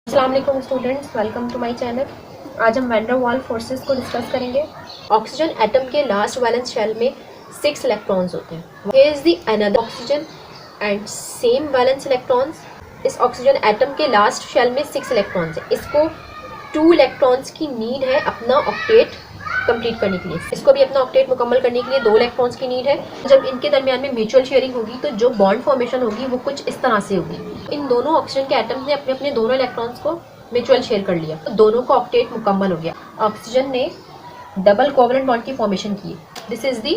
अस्सलाम वालेकुम students, welcome to my channel. आज हम वैन डर वाल फोर्सेस को डिस्कस करेंगे। ऑक्सीजन एटम के लास्ट वैलेंस शेल में 6 इलेक्ट्रॉन्स होते हैं। Here is the another oxygen and same valence electrons. इस ऑक्सीजन एटम के लास्ट शेल में 6 इलेक्ट्रॉन्स है। इसको 2 इलेक्ट्रॉन्स की नीड है अपना ऑक्टेट कंप्लीट करने के लिए। इसको भी अपना ऑक्टेट मुकम्मल करने के लिए 2 इलेक्ट्रॉन्स की नीड है। जब इनके दरमियान में म्यूचुअल शेयरिंग होगी तो जो बॉन्ड फॉर्मेशन होगी वो कुछ इस तरह से होगी। इन दोनों ऑक्सीजन के एटम्स ने अपने अपने दोनों इलेक्ट्रॉन्स को म्यूचुअल शेयर कर लिया, तो दोनों का ऑक्टेट मुकम्मल हो गया। ऑक्सीजन ने डबल कोवलेंट बॉन्ड की फॉर्मेशन की। This is the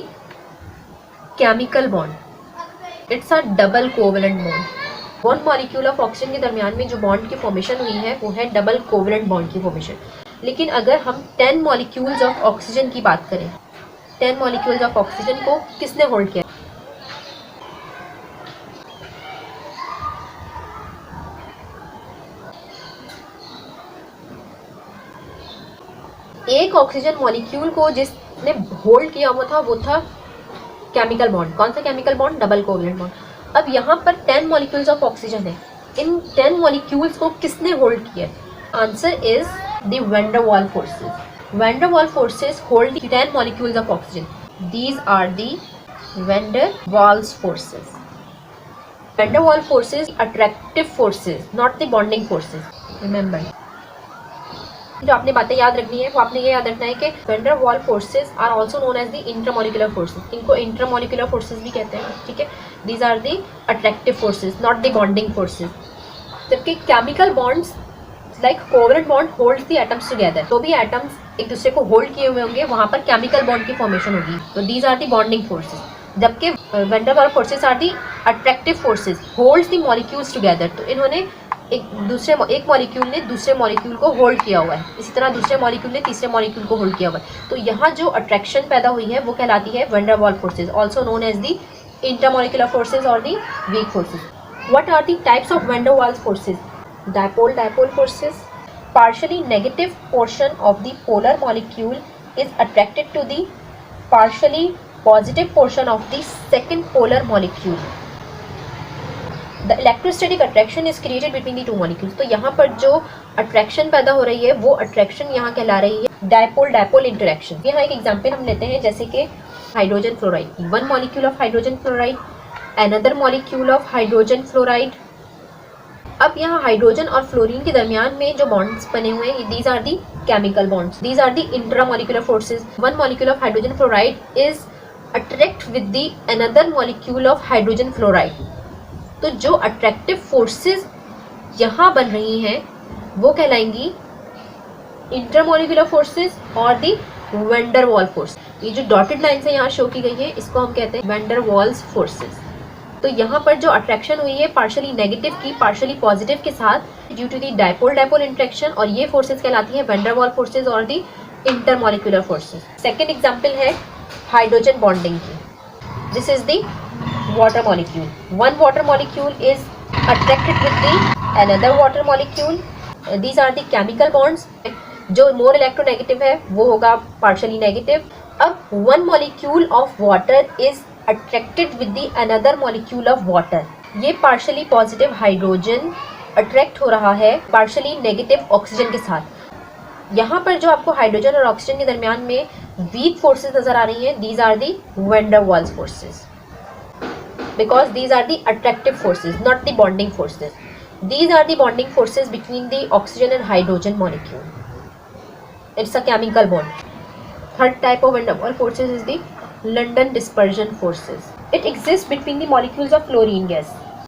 chemical bond, it's a double covalent bond. One molecule of oxygen के दरमियान में जो बॉन्ड की फॉर्मेशन हुई है वो है डबल कोवलेंट बॉन्ड की फॉर्मेशन। लेकिन अगर हम 10 मॉलिक्यूल्स ऑफ ऑक्सीजन की बात करें, 10 मॉलिक्यूल्स ऑफ ऑक्सीजन को किसने होल्ड किया? एक ऑक्सीजन मॉलिक्यूल को जिसने होल्ड किया हुआ था वो था केमिकल बॉन्ड। कौन सा chemical bond? Double covalent bond. अब यहाँ पर 10 मॉलिक्यूल्स ऑफ ऑक्सीजन है। इन 10 मॉलिक्यूल्स को किसने होल्ड किया? Answer is the van der वाल फोर्सेस। वैन डर वाल forces hold the 10 molecules of oxygen. These are the van der Waals forces. Van der वाल forces attractive forces, not the bonding forces. Remember, जो आपने बातें याद रखनी है वो आपने ये याद रखना है कि वैन डर वाल forces are also known as the intramolecular forces. इनको इंट्रामोलिकुलर फोर्सेस भी कहते हैं, ठीक है। दीज are the attractive forces, not the bonding forces. जबकि chemical bonds like covalent bond holds the atoms together. तो भी एटम्स एक दूसरे को होल्ड किए हुए होंगे, वहां पर केमिकल बॉन्ड की फॉर्मेशन होगी। तो these are the bonding forces. जबकि वैन डर वाल forces are the attractive forces, holds the molecules together. तो इन्होंने एक मॉलिक्यूल ने दूसरे मॉलिक्यूल को होल्ड किया हुआ है, इसी तरह दूसरे मॉलिक्यूल ने तीसरे मॉलिक्यूल को होल्ड किया हुआ है। तो यहाँ जो अट्रैक्शन पैदा हुई है वो कहलाती है वैन डर वाल forces, also known as the intermolecular forces और the weak forces. What are the types of van der वाल forces? Dipole dipole forces. Partially negative portion of the polar molecule is attracted to the partially positive portion of the second polar molecule. The electrostatic attraction is created between the two molecules। तो यहाँ पर जो attraction पैदा हो रही है वो attraction यहाँ कहला रही है डायपोल डायपोल इंटरेक्शन। यहाँ एक एग्जांपल हम लेते हैं, जैसे कि hydrogen fluoride. One molecule of hydrogen fluoride, another molecule of hydrogen fluoride. अब यहाँ हाइड्रोजन और फ्लोरीन के दरमियान में जो बॉन्ड्स बने हुए हैं, these are the chemical bonds, these are the intramolecular forces. One molecule of hydrogen fluoride is attract with the another molecule of hydrogen fluoride. तो जो अट्रैक्टिव फोर्सेस यहाँ बन रही हैं वो कहलाएंगी इंटरमोलिकुलर फोर्सेस और दी वैन डर वाल फोर्स। ये जो डॉटेड लाइन से यहाँ शो की गई है इसको हम कहते हैं वैन डर वाल्स फोर्सेस। तो यहाँ पर जो अट्रैक्शन हुई है पार्शियली नेगेटिव की पार्शियली पॉजिटिव के साथ due to the dipole dipole interaction, और ये फोर्सेस कहलाती है वैन डर वाल फोर्सेस और दी इंटरमोलिकुलर फोर्सेस। सेकेंड एग्जाम्पल है हाइड्रोजन बॉन्डिंग की। This is the water molecule. One water molecule is attracted with the another water molecule. These are the chemical bonds. जो more electronegative है वो होगा partially negative. अब one molecule of water is attracted with the another molecule of water. ये partially positive hydrogen attract हो रहा है partially negative oxygen के साथ। यहाँ पर जो आपको हाइड्रोजन और ऑक्सीजन के दरमियान में weak forces नजर आ रही हैं, these are the van der Waals forces. Because these are the attractive forces, not the bonding forces. These are the bonding forces between the oxygen and hydrogen molecule. It's a chemical bond. Third type of van der Waals forces is the London dispersion forces. It exists between the molecules of fluorine gas.